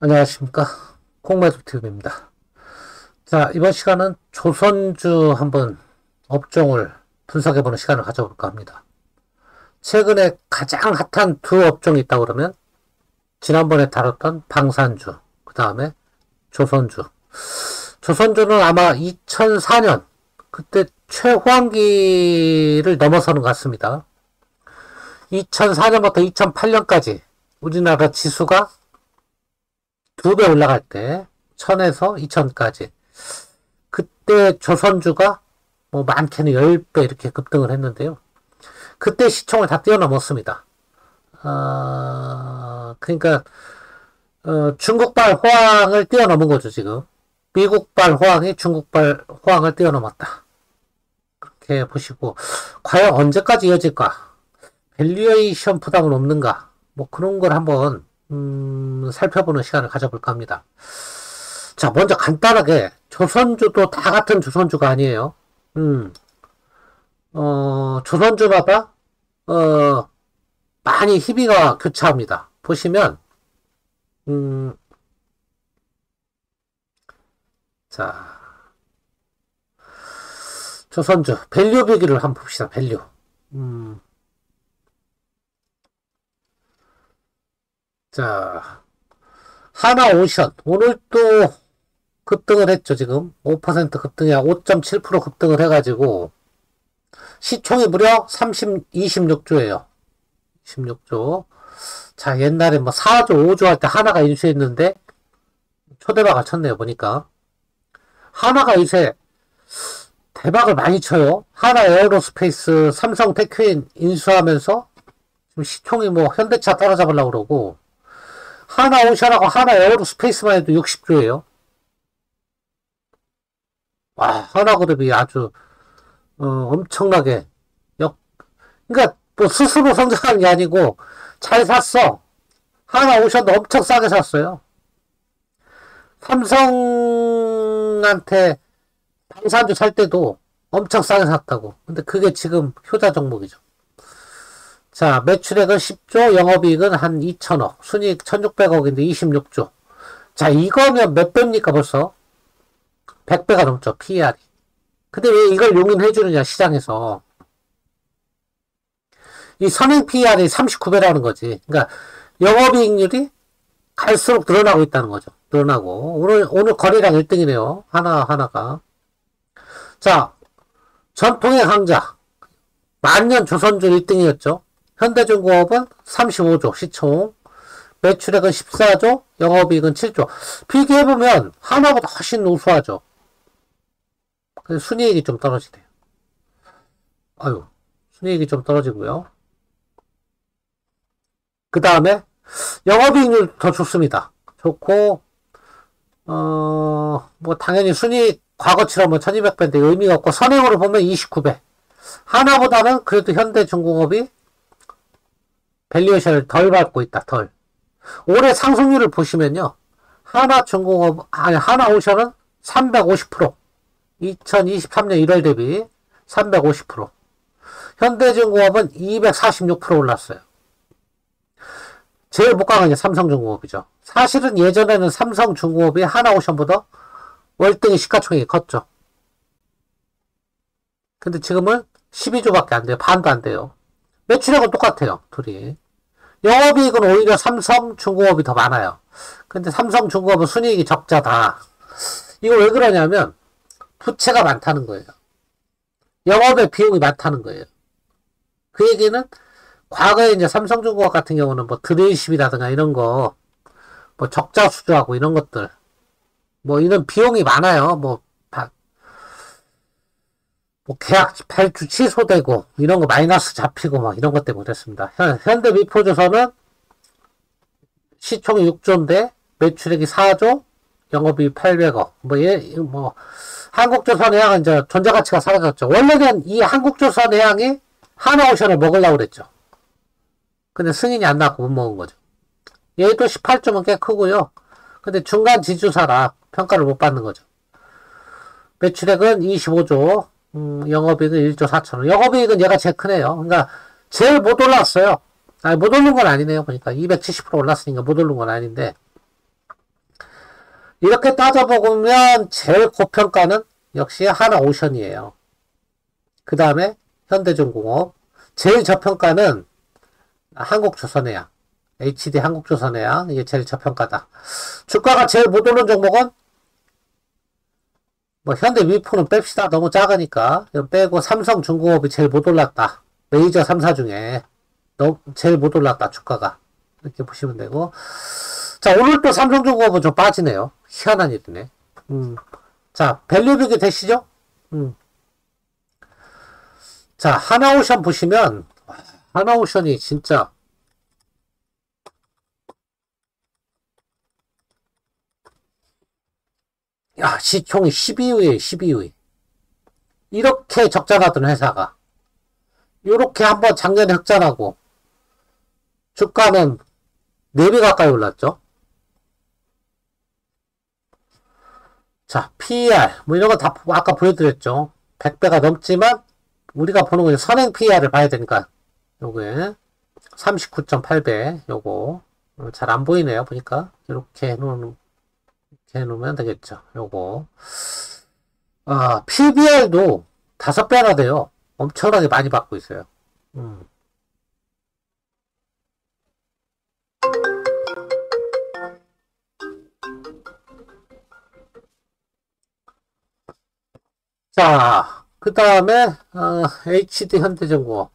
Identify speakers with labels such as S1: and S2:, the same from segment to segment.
S1: 안녕하십니까. 콩매도TV입니다. 자, 이번 시간은 조선주 한번 업종을 분석해보는 시간을 가져볼까 합니다. 최근에 가장 핫한 두 업종이 있다고 그러면 지난번에 다뤘던 방산주, 그 다음에 조선주. 조선주는 아마 2004년 그때 최호황기를 넘어서는 것 같습니다. 2004년부터 2008년까지 우리나라 지수가 2배 올라갈 때 1000에서 2000까지 그때 조선주가 뭐 많게는 10배 이렇게 급등을 했는데요. 그때 시총을 다 뛰어넘었습니다. 그러니까 중국발 호황을 뛰어넘은 거죠 지금. 미국발 호황이 중국발 호황을 뛰어넘었다. 그렇게 보시고 과연 언제까지 이어질까? 밸류에이션 부담은 없는가? 뭐 그런 걸 한번 살펴보는 시간을 가져볼까 합니다. 자, 먼저 간단하게 조선주도 다 같은 조선주가 아니에요. 조선주마다 많이 희비가 교차합니다. 보시면 자, 조선주 밸류 비교를 한번 봅시다. 밸류. 자, 하나오션 오늘 또 급등을 했죠. 지금 5% 급등이야. 5.7% 급등을 해가지고 시총이 무려 26조예요. 26조. 자, 옛날에 뭐 4조, 5조 할 때 하나가 인수했는데 초대박을 쳤네요. 보니까 하나가 요새 대박을 많이 쳐요. 하나 에어로스페이스, 삼성 테크인 인수하면서 지금 시총이 뭐 현대차 따라잡으려고 그러고 하나오션하고 하나 에어로스페이스만 해도 60조예요. 와, 하나그룹이 아주 엄청나게 그러니까 뭐 스스로 성장하는 게 아니고 잘 샀어. 하나오션도 엄청 싸게 샀어요. 삼성한테 방산주 살 때도 엄청 싸게 샀다고. 근데 그게 지금 효자 종목이죠. 자, 매출액은 10조, 영업이익은 한 2천억, 순이익 1600억인데 26조. 자, 이거면 몇 배입니까 벌써? 100배가 넘죠, PER이. 근데 왜 이걸 용인해주느냐, 시장에서. 이 선행 PER이 39배라는 거지. 그러니까 영업이익률이 갈수록 늘어나고 있다는 거죠. 늘어나고. 오늘 거래량 1등이네요. 하나가. 자, 전통의 강자. 만년 조선주 1등이었죠. 현대중공업은 35조 시총, 매출액은 14조, 영업이익은 7조. 비교해보면 하나보다 훨씬 우수하죠. 근데 순이익이 좀 떨어지네요. 아유, 순이익이 좀 떨어지고요. 그 다음에 영업이익률 더 좋습니다. 좋고 뭐 당연히 순이익 과거처럼 뭐 1200배인데 의미가 없고 선행으로 보면 29배. 하나보다는 그래도 현대중공업이 밸류에이션을 덜 받고 있다. 덜. 올해 상승률을 보시면요. 하나오션은 350%. 2023년 1월 대비 350%. 현대중공업은 246% 올랐어요. 제일 못 강한 게 삼성중공업이죠. 사실은 예전에는 삼성중공업이 하나오션보다 월등히 시가총액이 컸죠. 근데 지금은 12조밖에 안 돼요. 반도 안 돼요. 매출액은 똑같아요. 둘이. 영업이익은 오히려 삼성중공업이 더 많아요. 근데 삼성중공업은 순이익이 적자다. 이거 왜 그러냐면 부채가 많다는 거예요. 영업의 비용이 많다는 거예요. 그 얘기는 과거에 이제 삼성중공업 같은 경우는 뭐 드레이십이라든가 이런 거, 뭐 적자 수주하고 이런 것들, 뭐 이런 비용이 많아요. 뭐 계약 발주 취소되고 이런 거 마이너스 잡히고 막 이런 것 때문에 그랬습니다. 현대미포조선은 시총이 6조인데 매출액이 4조, 영업이익 800억. 뭐 한국조선해양은 이제 존재가치가 사라졌죠. 원래는 이 한국조선해양이 하나오션을 먹으려고 그랬죠. 근데 승인이 안 나고 못 먹은 거죠. 얘도 18조면 꽤 크고요. 근데 중간 지주사라 평가를 못 받는 거죠. 매출액은 25조, 영업이익은 1조 4천원. 영업이익은 얘가 제일 크네요. 그러니까 제일 못 올랐어요. 아니, 못 오른 건 아니네요. 보니까 270% 올랐으니까 못 오른 건 아닌데 이렇게 따져보면 제일 고평가는 역시 하나오션이에요. 그 다음에 현대중공업. 제일 저평가는 한국조선해양. HD 한국조선해양. 이게 제일 저평가다. 주가가 제일 못 오른 종목은 뭐 현대위프는 뺍시다. 너무 작으니까. 빼고 삼성중공업이 제일 못 올랐다. 메이저 3사 중에 제일 못 올랐다. 주가가. 이렇게 보시면 되고. 자, 오늘 또 삼성중공업은 좀 빠지네요. 희한한 일이네. 자, 밸류빅이 되시죠? 자, 하나오션 보시면, 하나오션이 진짜, 야, 시총이 12위에 12위. 이렇게 적자나던 회사가, 요렇게 한번 작년에 흑자나고, 주가는 4배 가까이 올랐죠? 자, PER, 뭐 이런 거 다 아까 보여드렸죠? 100배가 넘지만, 우리가 보는 건 선행 PER을 봐야 되니까, 요게, 39.8배, 요거. 잘 안 보이네요, 보니까. 이렇게 해놓으면 되겠죠, 요거. PBR도 5배나 돼요. 엄청나게 많이 받고 있어요. 자, 그 다음에, HD 현대중공업.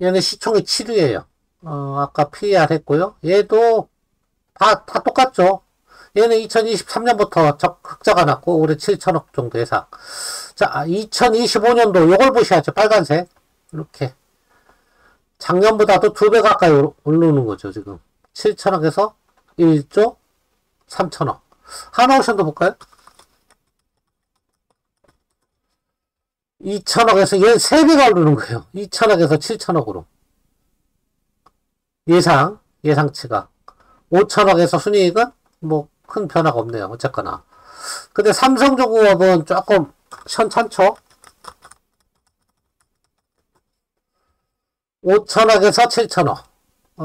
S1: 얘는 시총이 7위에요. 아까 PER 했고요. 얘도 다 똑같죠. 얘는 2023년부터 흑자가 났고, 올해 7천억 정도 예상. 자, 2025년도 요걸 보셔야죠. 빨간색. 이렇게. 작년보다도 2배 가까이 오르는 거죠, 지금. 7천억에서 1조 3천억. 하나오션도 볼까요? 2천억에서 얘 3배가 오르는 거예요. 2천억에서 7천억으로. 예상치가. 5천억에서 순이익은 뭐 큰 변화가 없네요. 어쨌거나. 근데 삼성중공업은 조금 현찮죠? 5천억에서 7천억.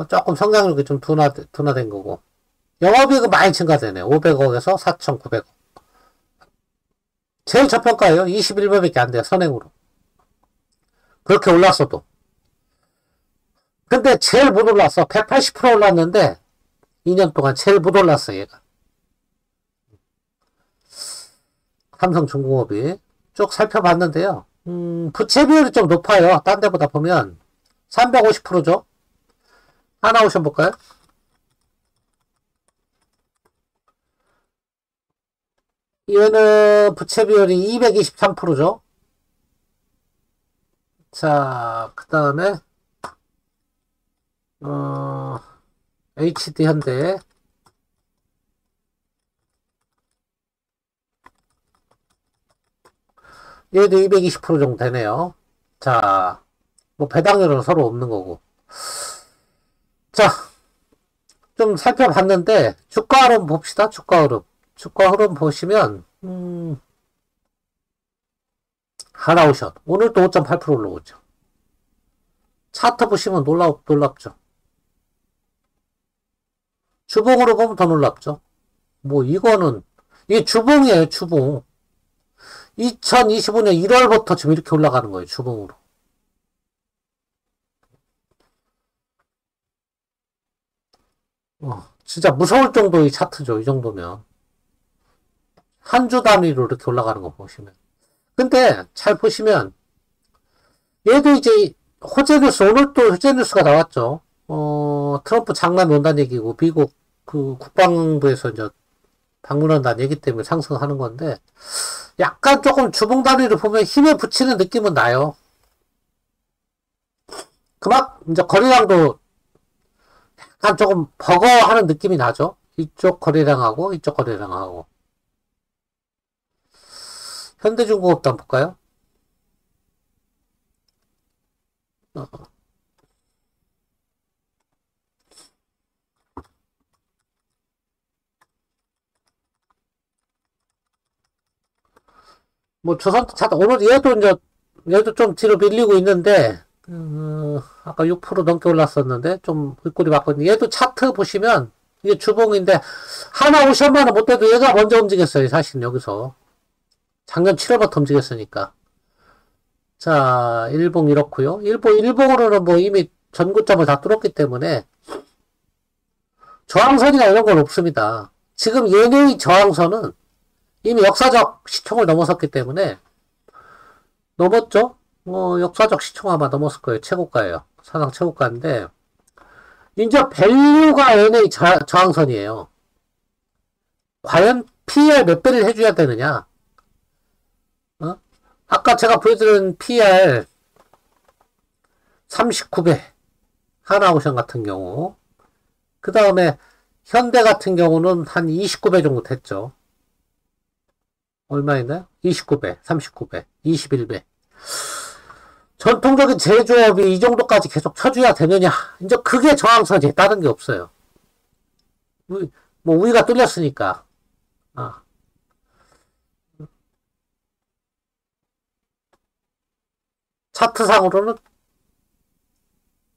S1: 조금 성장률이 좀 둔화된 거고. 영업이익은 많이 증가되네. 500억에서 4,900억. 제일 저평가예요. 21배밖에 안 돼요. 선행으로. 그렇게 올랐어도. 근데 제일 못 올랐어. 180% 올랐는데 2년 동안 제일 못 올랐어, 얘가. 삼성중공업이. 쭉 살펴봤는데요. 부채 비율이 좀 높아요. 딴 데보다 보면 350%죠. 하나오션 볼까요? 얘는 부채 비율이 223%죠. 자, 그 다음에 HD 현대. 얘도 220% 정도 되네요. 자, 뭐 배당률은 서로 없는 거고. 자, 좀 살펴봤는데 주가 흐름 봅시다. 주가 흐름 보시면 하나오션 오늘 또 5.8% 올라오죠. 차트 보시면 놀랍죠. 주봉으로 보면 더 놀랍죠. 뭐 이거는 이게 주봉이에요. 주봉. 2025년 1월부터 지금 이렇게 올라가는 거예요. 주봉으로. 진짜 무서울 정도의 차트죠. 이 정도면. 한 주 단위로 이렇게 올라가는 거 보시면. 근데 잘 보시면 얘도 이제 호재 뉴스, 오늘 또 호재 뉴스가 나왔죠. 트럼프 장남이 온다는 얘기고, 미국 그 국방부에서 이제 방문한다는 얘기 때문에 상승하는 건데, 약간 조금 주봉 단위를 보면 힘에 붙이는 느낌은 나요. 이제 거래량도 약간 조금 버거워하는 느낌이 나죠. 이쪽 거래량하고, 이쪽 거래량하고. 현대중공업도 한번 볼까요? 뭐 조선도 차트 오늘 얘도 좀 뒤로 밀리고 있는데 아까 6% 넘게 올랐었는데 좀 윗골이 맞거든요. 얘도 차트 보시면 이게 주봉인데 하나 50만 원 못 돼도 얘가 먼저 움직였어요. 사실 여기서 작년 7월부터 움직였으니까. 자, 일봉 이렇고요. 일봉으로는 뭐 이미 전고점을 다 뚫었기 때문에 저항선이나 이런 건 없습니다. 지금 얘네의 저항선은 이미 역사적 시총을 넘어섰기 때문에 넘었죠? 역사적 시총 아마 넘었을 거예요. 최고가예요. 사상 최고가인데 이제 밸류가 얘네의 저항선이에요. 과연 PER 몇 배를 해줘야 되느냐? 아까 제가 보여드린 PER 39배 하나오션 같은 경우 그 다음에 현대 같은 경우는 한 29배 정도 됐죠. 얼마인가요? 29배, 39배, 21배. 전통적인 제조업이 이 정도까지 계속 쳐줘야 되느냐? 이제 그게 저항선이 다른 게 없어요. 뭐 우위가 뚫렸으니까. 차트상으로는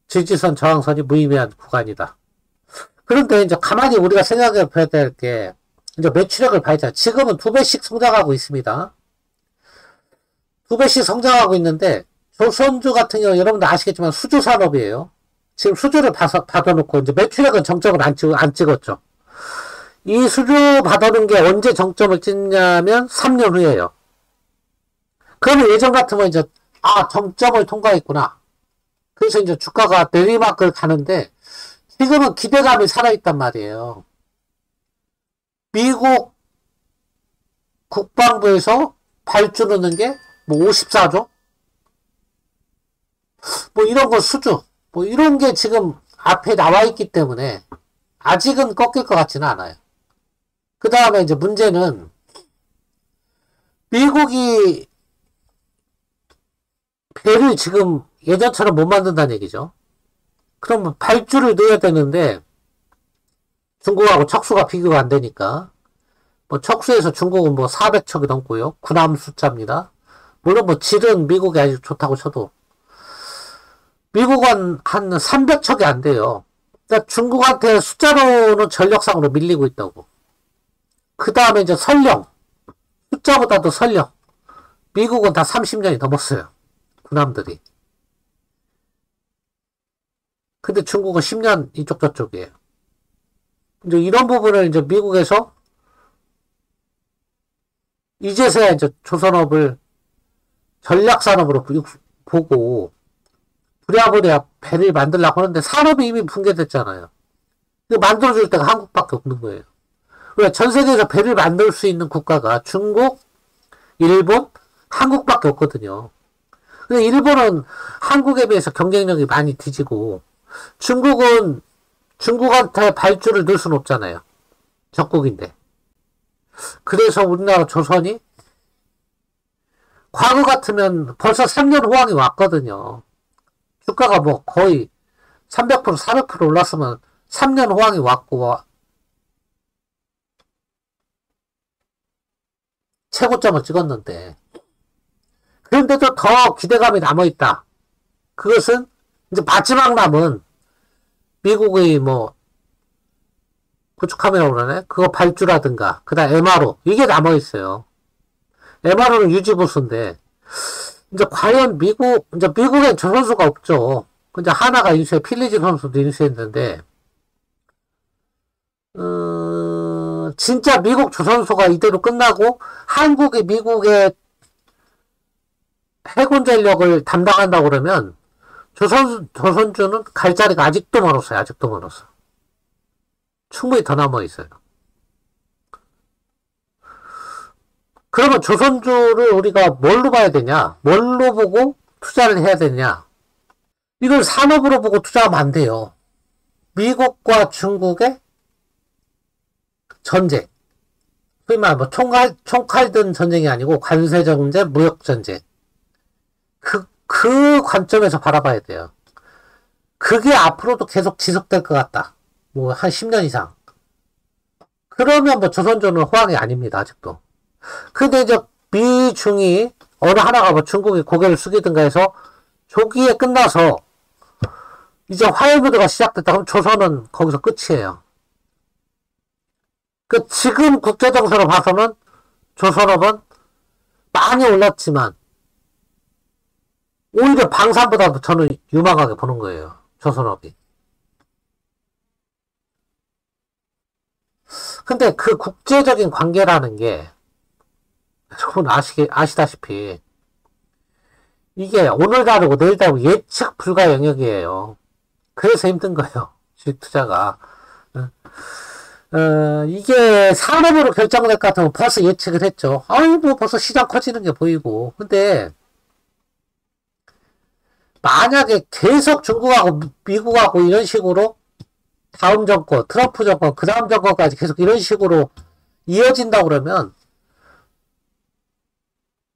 S1: 지지선 저항선이 무의미한 구간이다. 그런데 이제 가만히 우리가 생각해 봐야 될 게 이제 매출액을 봐야죠. 지금은 2배씩 성장하고 있습니다. 2배씩 성장하고 있는데 조선주 같은 경우 여러분들 아시겠지만 수주 산업이에요. 지금 수주를 받아놓고 이제 매출액은 정점을 안 찍었죠. 이 수주 받아놓은 게 언제 정점을 찍냐면 3년 후에요. 그러면 예전 같으면 이제 정점을 통과했구나. 그래서 이제 주가가 내리막을 가는데 지금은 기대감이 살아있단 말이에요. 미국 국방부에서 발주 넣는 게 뭐 54조? 뭐 이런 거 수주. 뭐 이런 게 지금 앞에 나와 있기 때문에 아직은 꺾일 것 같지는 않아요. 그 다음에 이제 문제는 미국이 배를 지금 예전처럼 못 만든다는 얘기죠. 그럼 발주를 넣어야 되는데 중국하고 척수가 비교가 안 되니까 뭐 척수에서 중국은 뭐 400척이 넘고요. 군함 숫자입니다. 물론 뭐 질은 미국이 아주 좋다고 쳐도 미국은 한 300척이 안 돼요. 그러니까 중국한테 숫자로는 전력상으로 밀리고 있다고. 그 다음에 이제 선령. 숫자보다도 선령. 미국은 다 30년이 넘었어요. 군함들이. 근데 중국은 10년 이쪽 저쪽이에요. 이제 이런 부분을 이제 미국에서 이제서야 이제 조선업을 전략산업으로 보고 부랴부랴 배를 만들려고 하는데 산업이 이미 붕괴됐잖아요. 이거 만들어줄 데가 한국밖에 없는 거예요. 왜? 전 세계에서 배를 만들 수 있는 국가가 중국, 일본, 한국밖에 없거든요. 근데 일본은 한국에 비해서 경쟁력이 많이 뒤지고 중국은 중국한테 발주를 넣을 수는 없잖아요. 적국인데. 그래서 우리나라 조선이 과거 같으면 벌써 3년 호황이 왔거든요. 주가가 뭐 거의 300%, 400% 올랐으면 3년 호황이 왔고 최고점을 찍었는데 그런데도 더 기대감이 남아있다. 그것은 이제 마지막 남은 미국의 뭐 구축카메라 그러네. 그거 발주라든가 그다음 MRO 이게 남아있어요. MRO는 유지보수인데 이제 과연 미국엔 저 선수가 없죠. 이제 하나가 인수해 필리지 선수도 인수했는데 진짜 미국 조선소가 이대로 끝나고 한국이 미국의 해군 전력을 담당한다고 그러면 조선주는 갈 자리가 아직도 멀었어요. 아직도 멀었어. 충분히 더 남아있어요. 그러면 조선주를 우리가 뭘로 봐야 되냐? 뭘로 보고 투자를 해야 되냐? 이걸 산업으로 보고 투자하면 안 돼요. 미국과 중국의 전쟁. 소위 말하면 뭐 총칼 든 전쟁이 아니고 관세 전쟁, 무역 전쟁. 그 관점에서 바라봐야 돼요. 그게 앞으로도 계속 지속될 것 같다. 뭐 한 10년 이상. 그러면 뭐 조선주는 호황이 아닙니다. 아직도. 근데 이제 미중이 어느 하나가 뭐 중국이 고개를 숙이든가 해서 조기에 끝나서 이제 화해무드가 시작됐다. 그럼 조선은 거기서 끝이에요. 그 지금 국제정세로 봐서는 조선업은 많이 올랐지만 오히려 방산보다도 저는 유망하게 보는 거예요. 조선업이. 근데 그 국제적인 관계라는 게 여러분 아시다시피 이게 오늘 다르고 내일 다르고 예측 불가 영역이에요. 그래서 힘든 거예요. 주식 투자가. 이게 산업으로 결정될 것 같으면 벌써 예측을 했죠. 아이, 뭐 벌써 시장 커지는 게 보이고. 근데, 만약에 계속 중국하고 미국하고 이런 식으로 다음 정권, 트럼프 정권, 그 다음 정권까지 계속 이런 식으로 이어진다 그러면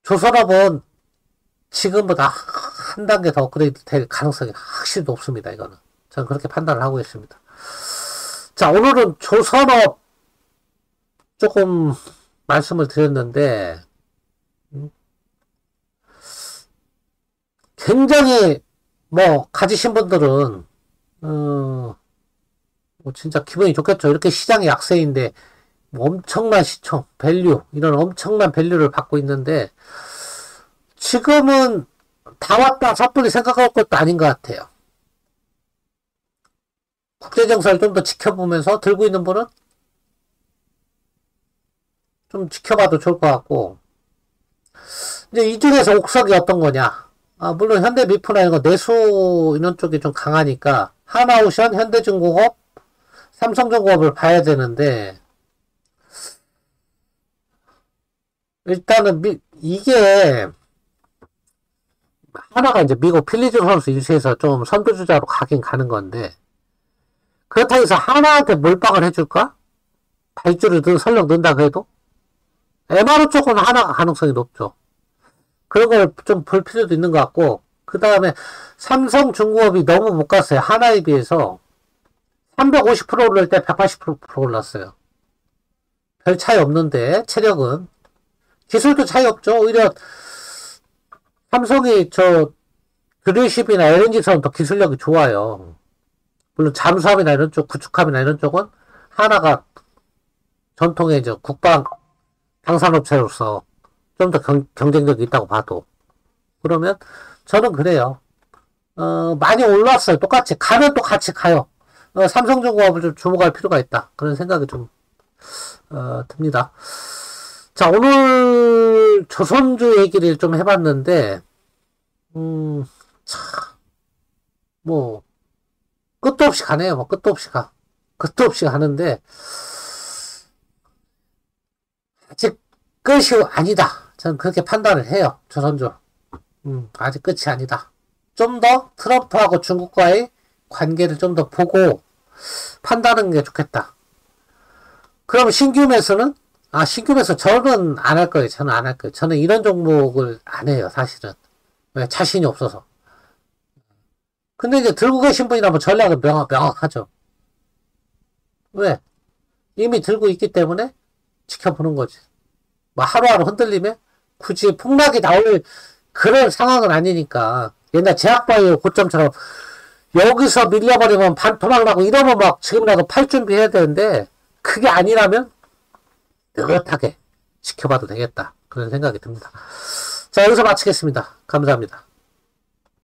S1: 조선업은 지금보다 한 단계 더 업그레이드 될 가능성이 확실히 높습니다. 이거는. 저는 그렇게 판단을 하고 있습니다. 자, 오늘은 조선업 조금 말씀을 드렸는데 굉장히 뭐 가지신 분들은 뭐 진짜 기분이 좋겠죠. 이렇게 시장이 약세인데 뭐 엄청난 시총, 밸류 이런 엄청난 밸류를 받고 있는데 지금은 다 왔다 섣불리 생각할 것도 아닌 것 같아요. 국제정세를 좀 더 지켜보면서 들고 있는 분은 좀 지켜봐도 좋을 것 같고 이제 이 중에서 옥석이 어떤 거냐. 물론 현대미프나 이런 거 내수 이런 쪽이 좀 강하니까 하나오션, 현대중공업, 삼성중공업을 봐야 되는데 일단은 이게 하나가 이제 미국 필리즈 선수 일시에서 좀 선두주자로 가긴 가는 건데 그렇다고 해서 하나한테 몰빵을 해줄까? 발주를 설령 넣는다고 해도 MRO 쪽은 하나가 가능성이 높죠. 그런 걸 좀 볼 필요도 있는 것 같고 그 다음에 삼성중공업이 너무 못 갔어요. 하나에 비해서 350% 오를 때 180% 올랐어요. 별 차이 없는데 체력은 기술도 차이 없죠. 오히려 삼성이 드릴십이나 LNG선 더 기술력이 좋아요. 물론 잠수함이나 이런 쪽, 구축함이나 이런 쪽은 하나가 전통의 국방 방산업체로서 좀 더 경쟁력이 있다고 봐도 그러면 저는 그래요. 많이 올랐어요. 똑같이 가면 또 같이 가요. 삼성중공업을 좀 주목할 필요가 있다. 그런 생각이 좀 듭니다. 자, 오늘 조선주 얘기를 좀 해봤는데 뭐 끝도 없이 가네요. 뭐 끝도 없이 가. 끝도 없이 가는데 아직 끝이 아니다. 저는 그렇게 판단을 해요. 조선주. 아직 끝이 아니다. 좀 더 트럼프하고 중국과의 관계를 좀 더 보고 판단하는 게 좋겠다. 그럼 신규 매수는? 신규 매수 저는 안 할 거예요. 저는 안 할 거예요. 저는 이런 종목을 안 해요. 사실은. 왜? 자신이 없어서. 근데 이제 들고 계신 분이라면 전략은 명확하죠. 왜? 이미 들고 있기 때문에 지켜보는 거지. 뭐 하루하루 흔들리면 굳이 폭락이 나올 그런 상황은 아니니까. 옛날 제약바이오 고점처럼 여기서 밀려버리면 반토막 나고 이러면 막 지금이라도 팔 준비해야 되는데 그게 아니라면 느긋하게 지켜봐도 되겠다. 그런 생각이 듭니다. 자, 여기서 마치겠습니다. 감사합니다.